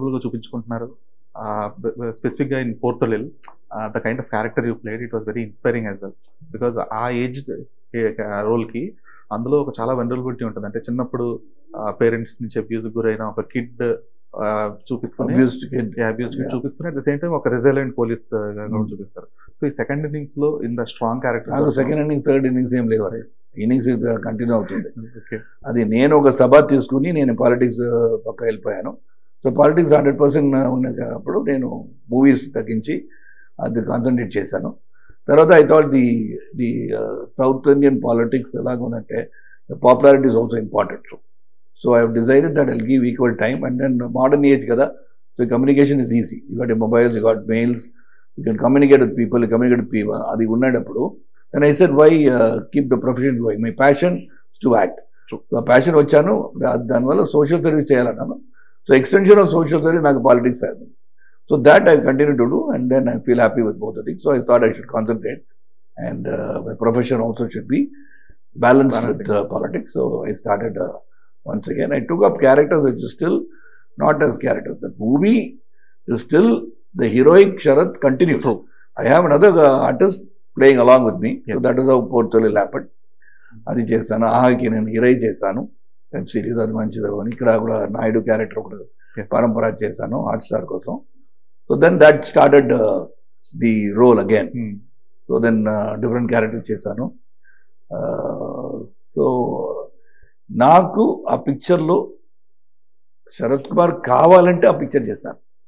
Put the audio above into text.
సింపుల్గా చూపించుకుంటున్నారు. స్పెసిఫిక్గా ఇన్ పోర్టోలిల్ the kind of character you played it was very inspiring as well. Because ఆ ఏజ్డ్ రోల్కి అందులో ఒక చాలా వెనరబిలిటీ ఉంటుంది. అంటే చిన్నప్పుడు పేరెంట్స్ నుంచి అబ్యూజ్ గురైన ఒక కిడ్ చూపిస్తూనే చూపిస్తూనే అట్ ద సేమ్ టైం ఒక రెసిలియంట్ పోలీస్ చూపిస్తారు. సో ఈ సెకండ్ ఇన్నింగ్స్ లో in the strong character. Second innings third innings ఏం లేవు, ఇన్నింగ్స్ కంటిన్యూ అవుతుంది. అది నేను ఒక సభ తీసుకుని నేను పాలిటిక్స్ పక్క వెళ్ళిపోయాను. సో పాలిటిక్స్ 100% ఉన్నప్పుడు నేను మూవీస్ తగ్గించి అది కాన్సన్ట్రేట్ చేశాను. తర్వాత I thought the south Indian politics ఎలాగుందంటే popularity is also important. So I have decided that I'll give equal time, and then modern age kada, so communication is easy. You got your mobiles, you got mails, you can communicate with people, adi unnadappudu. And I said, why keep the profession going? My passion is to act. So passion vachanu dan valla social service cheyalanu. So extension of social service naaku politics ayindi. So that I continue to do, and then I feel happy with both the things. So I thought I should concentrate, and my profession also should be balanced with politics. So I started once again. I took up characters which is still not as characters. The movie is still the heroic Sharath continues. So I have another artist playing along with me. Yes. So that is how Portolil happened. Adi chesanu, Ahaki nenu Hirai chesanu, web series adi manchida ani. Ikkada kuda Naidu character kuda Parampara chesanu Hotstar kosam. So then that started the role again. So then different characters chesanu. So నాకు ఆ పిక్చర్లో శరత్ కుమార్ కావాలంటే ఆ picture చేశాను.